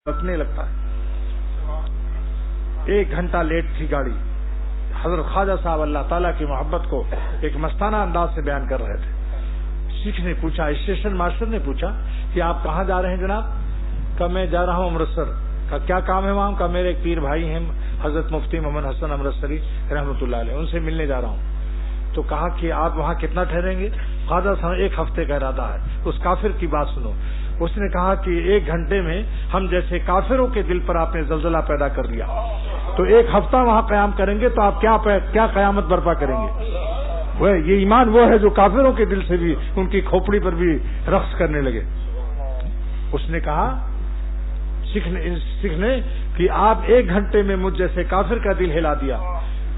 رکھنے لگتا ہے. 1 گھنٹہ لیٹ تھی گاڑی. حضرت خواجہ صاحب اللہ تعالیٰ کی محبت کو ایک مستانہ انداز سے بیان کر رہے تھے. سکھ نے پوچھا, اسٹیشن ماسٹر نے پوچھا کہ آپ کہاں جا رہے ہیں جناب؟ کہ میں جا رہا ہوں امرتسر. کا کیا کام ہے وہاں؟ کا میرے ایک پیر بھائی ہیں حضرت مفتی محمد حسن امرتسری رحمۃ اللہ علیہ, ان سے ملنے جا رہا ہوں. تو کہا کہ آپ وہاں کتنا ٹھہریں گے؟ خواجہ صاحب 1 ہفتے کا ارادہ ہے. اس کافر کی بات سنو. اس نے کہا کہ 1 گھنٹے میں ہم جیسے کافروں کے دل پر آپ نے زلزلہ پیدا کر دیا, تو 1 ہفتہ وہاں قیام کریں گے تو آپ کیا قیامت برپا کریں گے؟ وہ یہ ایمان وہ ہے جو کافروں کے دل سے بھی ان کی کھوپڑی پر بھی رقص کرنے لگے. اس نے کہا سکھ نے کہ آپ 1 گھنٹے میں مجھ جیسے کافر کا دل ہلا دیا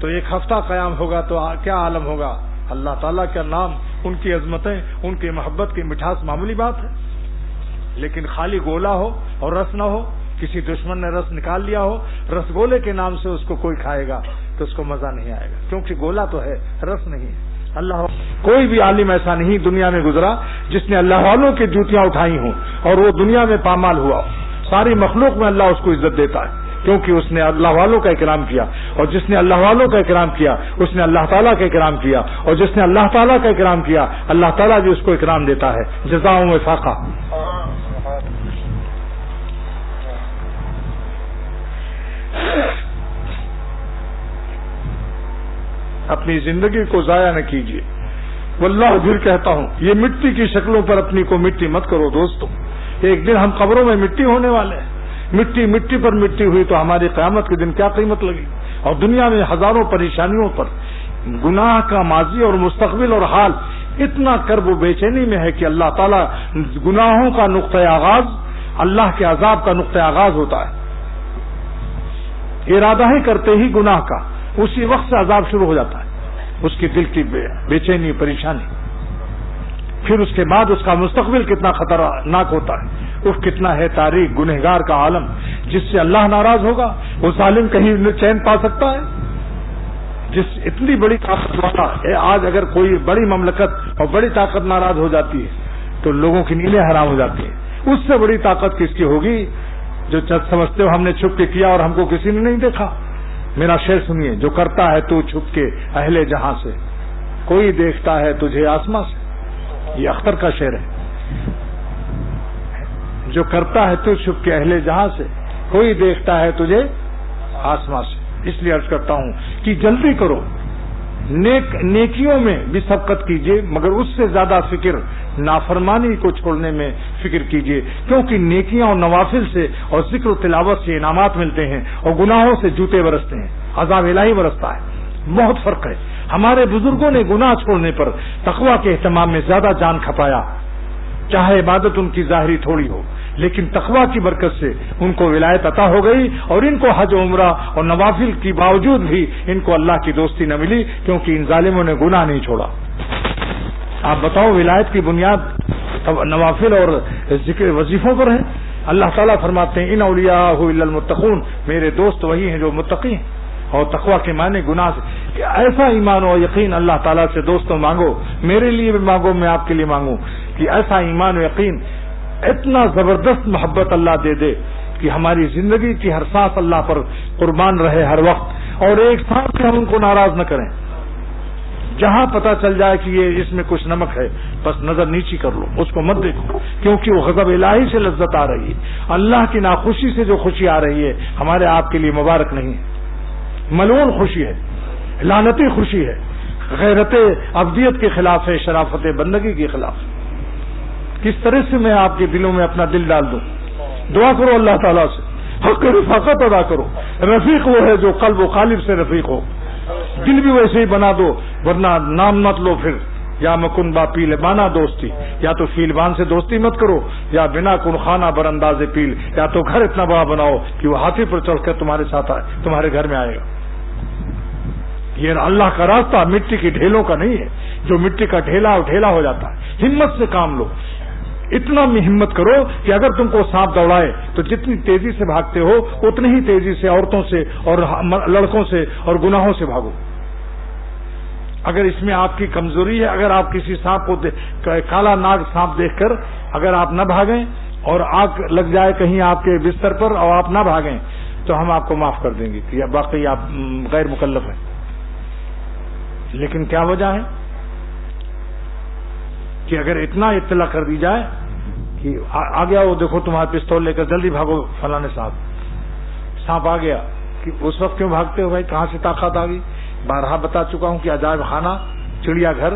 تو 1 ہفتہ قیام ہوگا تو کیا عالم ہوگا. اللہ تعالیٰ کا نام, ان کی عظمتیں, ان کی محبت کی مٹھاس معمولی بات ہے. لیکن خالی گولا ہو اور رس نہ ہو, کسی دشمن نے رس نکال لیا ہو, رس گولے کے نام سے اس کو کوئی کھائے گا تو اس کو مزہ نہیں آئے گا, کیونکہ گولا تو ہے, رس نہیں ہے. اللہ کوئی بھی عالم ایسا نہیں دنیا میں گزرا جس نے اللہ والوں کی جوتیاں اٹھائی ہوں اور وہ دنیا میں پامال ہوا. ساری مخلوق میں اللہ اس کو عزت دیتا ہے کیونکہ اس نے اللہ والوں کا اکرام کیا, اور جس نے اللہ والوں کا اکرام کیا اس نے اللہ تعالیٰ کا اکرام کیا, اور جس نے اللہ تعالیٰ کا اکرام کیا اللہ تعالیٰ بھی اس کو اکرام دیتا ہے. جزاء وفاقہ. اپنی زندگی کو ضائع نہ کیجیے. واللہ پھر کہتا ہوں یہ مٹی کی شکلوں پر اپنی کو مٹی مت کرو دوستو. ایک دن ہم قبروں میں مٹی ہونے والے ہیں. مٹی پر مٹی ہوئی تو ہماری قیامت کے دن کیا قیمت لگی. اور دنیا میں ہزاروں پریشانیوں پر گناہ کا ماضی اور مستقبل اور حال اتنا کرب و بے چینی میں ہے کہ اللہ تعالیٰ گناہوں کا نقطۂ آغاز اللہ کے عذاب کا نقطۂ آغاز ہوتا ہے. ارادہ ہی کرتے ہی گناہ کا اسی وقت سے عذاب شروع ہو جاتا ہے. اس کی دل کی بے چینی پریشانی, پھر اس کے بعد اس کا مستقبل کتنا خطرناک ہوتا ہے. کتنا ہے تاریخ گنہگار کا عالم جس سے اللہ ناراض ہوگا. وہ ظالم کہیں چین پا سکتا ہے؟ جس اتنی بڑی طاقت والا آج اگر کوئی بڑی مملکت اور بڑی طاقت ناراض ہو جاتی ہے تو لوگوں کی نیندیں حرام ہو جاتی ہیں. اس سے بڑی طاقت کس کی ہوگی جو سمجھتے ہو ہم نے چھپ کے کیا اور ہم کو کسی نے نہیں دیکھا. میرا شعر سنیے, جو کرتا ہے تو چھپ کے اہل جہاں سے, کوئی دیکھتا ہے تجھے آسماں سے. یہ اختر کا شعر ہے. جو کرتا ہے تو چھپ کے اہل جہاں سے, کوئی دیکھتا ہے تجھے آسماں سے. اس لیے عرض کرتا ہوں کہ جلدی کرو, نیکیوں میں بھی سبقت کیجیے, مگر اس سے زیادہ فکر نافرمانی کو چھوڑنے میں فکر کیجیے, کیونکہ نیکیاں اور نوافل سے اور ذکر و تلاوت سے انعامات ملتے ہیں اور گناہوں سے جوتے برستے ہیں, عذاب الہی برستا ہے. بہت فرق ہے. ہمارے بزرگوں نے گناہ چھوڑنے پر تقویٰ کے اہتمام میں زیادہ جان کھپایا, چاہے عبادت ان کی ظاہری تھوڑی ہو, لیکن تقویٰ کی برکت سے ان کو ولایت عطا ہو گئی اور ان کو حج و عمرہ اور نوافل کی باوجود بھی ان کو اللہ کی دوستی نہ ملی, کیونکہ ان ظالموں نے گناہ نہیں چھوڑا. آپ بتاؤ ولایت کی بنیاد نوافل اور ذکر وظیفوں پر ہے. اللہ تعالیٰ فرماتے ہیں ان اولیاء الا المتقون, میرے دوست وہی ہیں جو متقی ہیں. اور تقویٰ کے معنی گناہ سے ایسا ایمان و یقین اللہ تعالیٰ سے دوستوں مانگو, میرے لیے بھی مانگو, میں آپ کے لیے مانگوں کہ ایسا ایمان و یقین, اتنا زبردست محبت اللہ دے دے کہ ہماری زندگی کی ہر سانس اللہ پر قربان رہے ہر وقت, اور ایک سانس سے ہم ان کو ناراض نہ کریں. جہاں پتہ چل جائے کہ یہ اس میں کچھ نمک ہے بس نظر نیچی کر لو, اس کو مت دیکھو, کیونکہ وہ غضب الہی سے لذت آ رہی ہے. اللہ کی ناخوشی سے جو خوشی آ رہی ہے ہمارے آپ کے لیے مبارک نہیں ہے. ملعون خوشی ہے, لعنتی خوشی ہے, غیرت ابدیت کے خلاف ہے, شرافت بندگی کے خلاف. کس طرح سے میں آپ کے دلوں میں اپنا دل ڈال دوں؟ دعا کرو اللہ تعالیٰ سے, حق رفاقت ادا کرو. رفیق وہ ہے جو قلب و قالب سے رفیق ہو. دل بھی ویسے ہی بنا دو, ورنہ نام مت لو پھر. یا مکن با پیل بانا دوستی, یا تو فیلبان سے دوستی مت کرو, یا بنا کن خانہ بر انداز پیل, یا تو گھر اتنا بڑا بناؤ کہ وہ ہاتھی پر چڑھ کر تمہارے ساتھ آئے, تمہارے گھر میں آئے گا. یہ اللہ کا راستہ مٹی کی ڈھیلوں کا نہیں ہے جو مٹی کا ڈھیلا ہو جاتا ہے. ہمت سے کام لو, اتنا میں ہمت کرو کہ اگر تم کو سانپ دوڑائے تو جتنی تیزی سے بھاگتے ہو اتنی ہی تیزی سے عورتوں سے اور لڑکوں سے اور گناہوں سے بھاگو. اگر اس میں آپ کی کمزوری ہے, اگر آپ کسی سانپ کو کالا ناگ سانپ دیکھ کر اگر آپ نہ بھاگیں اور آگ لگ جائے کہیں آپ کے بستر پر اور آپ نہ بھاگیں تو ہم آپ کو معاف کر دیں گے کہ واقعی آپ غیر مکلف ہیں. لیکن کیا وجہ ہے کہ اگر اتنا اطلاع کر دی جائے کہ آ گیا وہ دیکھو تمہارا پستول لے کر جلدی بھاگو فلانے صاحب, سانپ آ گیا, کہ اس وقت کیوں بھاگتے ہو بھائی, کہاں سے طاقت آ گئی. بارہا بتا چکا ہوں کہ عجائب خانہ چڑیا گھر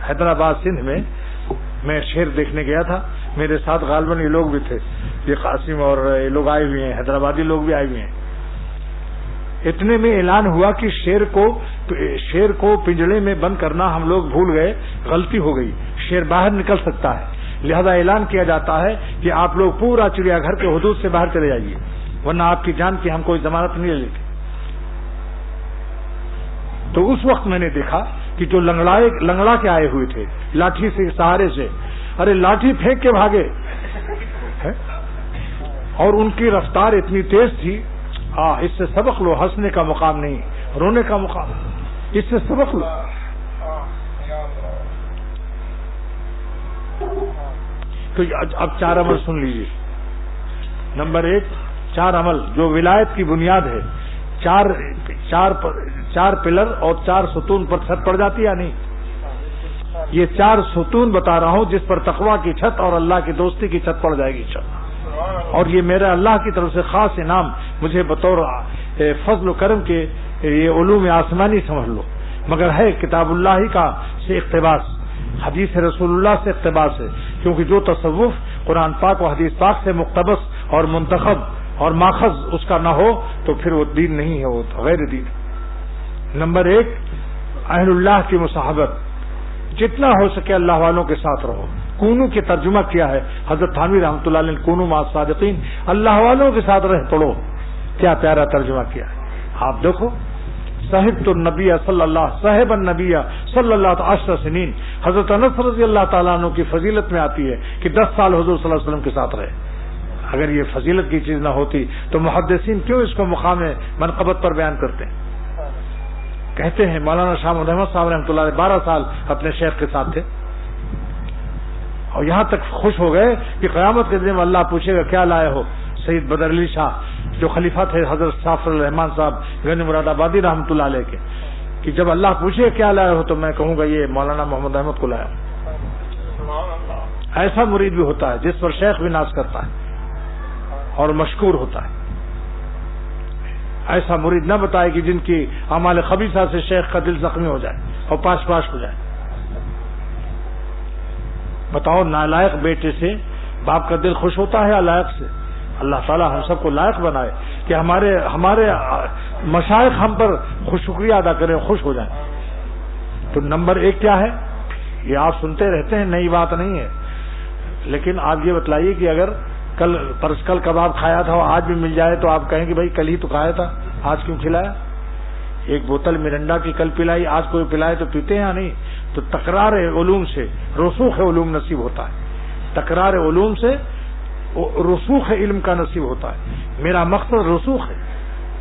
حیدرآباد سندھ میں شیر دیکھنے گیا تھا. میرے ساتھ غالباً یہ لوگ بھی تھے, یہ قاسم اور یہ لوگ آئے ہوئے ہیں, حیدرآبادی لوگ بھی آئے ہوئے ہیں. اتنے میں اعلان ہوا کہ شیر کو پنجرے میں بند کرنا ہم لوگ بھول گئے, غلطی ہو گئی, شیر باہر نکل سکتا ہے, لہذا اعلان کیا جاتا ہے کہ آپ لوگ پورا چڑیا گھر کے حدود سے باہر چلے جائیے ورنہ آپ کی جان کی ہم کوئی ضمانت نہیں لیتے. تو اس وقت میں نے دیکھا کہ جو لنگڑا کے آئے ہوئے تھے لاٹھی سے سہارے سے, ارے لاٹھی پھینک کے بھاگے, اور ان کی رفتار اتنی تیز تھی. اس سے سبق لو, ہنسنے کا مقام نہیں, رونے کا مقام, اس سے سبق لو. تو اب 4 عمل سن لیجیے. نمبر 1, 4 عمل جو ولایت کی بنیاد ہے, 4 پلر اور 4 ستون پر چھت پڑ جاتی ہے یا نہیں. یہ 4 ستون بتا رہا ہوں جس پر تقویٰ کی چھت اور اللہ کی دوستی کی چھت پڑ جائے گی چھت. اور یہ میرا اللہ کی طرف سے خاص انعام مجھے بطور فضل و کرم کے یہ علوم آسمانی سمجھ لو, مگر ہے کتاب اللہ کا سے اقتباس, حدیث رسول اللہ سے اقتباس ہے. کیونکہ جو تصوف قرآن پاک و حدیث پاک سے مقتبس اور منتخب اور ماخذ اس کا نہ ہو تو پھر وہ دین نہیں ہے, وہ غیر دین. نمبر 1, اہل اللہ کی مصاحبت, جتنا ہو سکے اللہ والوں کے ساتھ رہو. کونو کے ترجمہ کیا ہے حضرت تھانوی رحمۃ اللہ علیہ, کونو مع الصادقین, اللہ والوں کے ساتھ رہ پڑو. کیا پیارا ترجمہ کیا ہے. آپ دیکھو, صاحب النبی صلی اللہ 10 سنین, حضرت انس رضی اللہ تعالیٰ عنہ کی فضیلت میں آتی ہے کہ 10 سال حضور صلی اللہ علیہ وسلم کے ساتھ رہے. اگر یہ فضیلت کی چیز نہ ہوتی تو محدثین کیوں اس کو مقام منقبت پر بیان کرتے ہیں. کہتے ہیں مولانا شاہ محمد احمد صاحب رحمۃ اللہ علیہ 12 سال اپنے شیخ کے ساتھ تھے, اور یہاں تک خوش ہو گئے کہ قیامت کے دن اللہ پوچھے گا کیا لائے ہو. سید بدر علی شاہ جو خلیفہ تھے حضرت سافر الرحمان صاحب گنج مراد آبادی رحمۃ اللہ علیہ کے, کہ جب اللہ پوچھے کیا لائے ہو تو میں کہوں گا یہ مولانا محمد احمد کو لایا ہوں. ایسا مرید بھی ہوتا ہے جس پر شیخ بھی ناز کرتا ہے اور مشکور ہوتا ہے. ایسا مرید نہ بتائے کہ جن کی اعمال خبیثہ سے شیخ کا دل زخمی ہو جائے اور پاش ہو جائے. بتاؤ, نالائق بیٹے سے باپ کا دل خوش ہوتا ہے یا لائق سے؟ اللہ تعالیٰ ہم سب کو لائق بنائے کہ ہمارے مشائخ ہم پر شکریہ ادا کریں, خوش ہو جائیں. تو نمبر 1 کیا ہے, یہ آپ سنتے رہتے ہیں, نئی بات نہیں ہے. لیکن آپ یہ بتلائیے کہ اگر کل کباب کھایا تھا اور آج بھی مل جائے تو آپ کہیں کہ بھائی کل ہی تو کھایا تھا, آج کیوں کھلایا. ایک بوتل مرنڈا کی کل پلائی, آج کوئی پلائے تو پیتے ہیں یا نہیں. تو تکرار علوم سے رسوخ علوم نصیب ہوتا ہے, تکرار علوم سے رسوخ علم کا نصیب ہوتا ہے. میرا مقصد رسوخ ہے,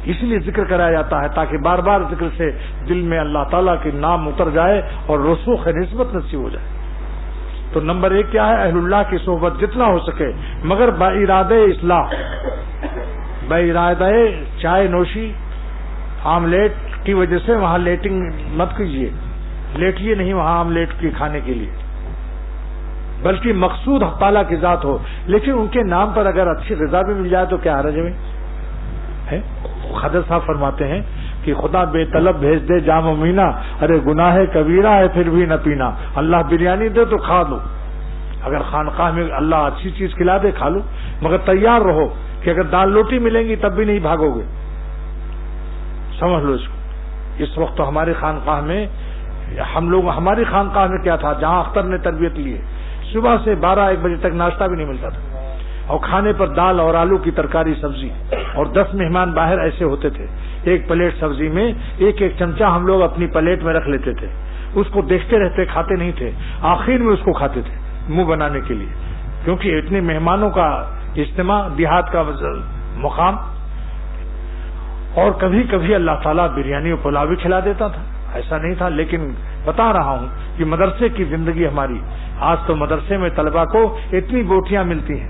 اس لیے ذکر کرایا جاتا ہے تاکہ بار بار ذکر سے دل میں اللہ تعالیٰ کے نام اتر جائے اور رسوخ نسبت نصیب ہو جائے. تو نمبر 1 کیا ہے, اہل اللہ کی صحبت جتنا ہو سکے, مگر بارادہ اصلاح, بارادہ چائے نوشی آملیٹ کی وجہ سے وہاں لیٹنگ مت کیجیے, لیٹیے نہیں وہاں آملیٹ کی کھانے کے لیے, بلکہ مقصود حق تعالیٰ کی ذات ہو. لیکن ان کے نام پر اگر اچھی غذا بھی مل جائے تو کیا حرج ہے. خضر صاحب فرماتے ہیں کہ خدا بے طلب بھیج دے جام و مینا, ارے گناہ کبیرہ ہے پھر بھی نہ پینا. اللہ بریانی دے تو کھا لو, اگر خانقاہ میں اللہ اچھی چیز کھلا دے کھا لو, مگر تیار رہو کہ اگر دال روٹی ملیں گی تب بھی نہیں بھاگو گے. سمجھ لو اس کو. اس وقت تو ہماری خانقاہ میں ہماری خانقاہ میں کیا تھا, جہاں اختر نے تربیت لی ہے, صبح سے 12-1 بجے تک ناشتہ بھی نہیں ملتا تھا, اور کھانے پر دال اور آلو کی ترکاری سبزی, اور 10 مہمان باہر ایسے ہوتے تھے, ایک پلیٹ سبزی میں ایک چمچہ ہم لوگ اپنی پلیٹ میں رکھ لیتے تھے, اس کو دیکھتے رہتے, کھاتے نہیں تھے, آخر میں اس کو کھاتے تھے منہ بنانے کے لیے, کیونکہ اتنے مہمانوں کا اجتماع, دیہات کا مقام. اور کبھی کبھی اللہ تعالیٰ بریانی اور پلاؤ بھی کھلا دیتا تھا, ایسا نہیں تھا. لیکن بتا رہا ہوں کہ مدرسے کی زندگی ہماری, آج تو مدرسے میں طلبہ کو اتنی بوٹیاں ملتی ہیں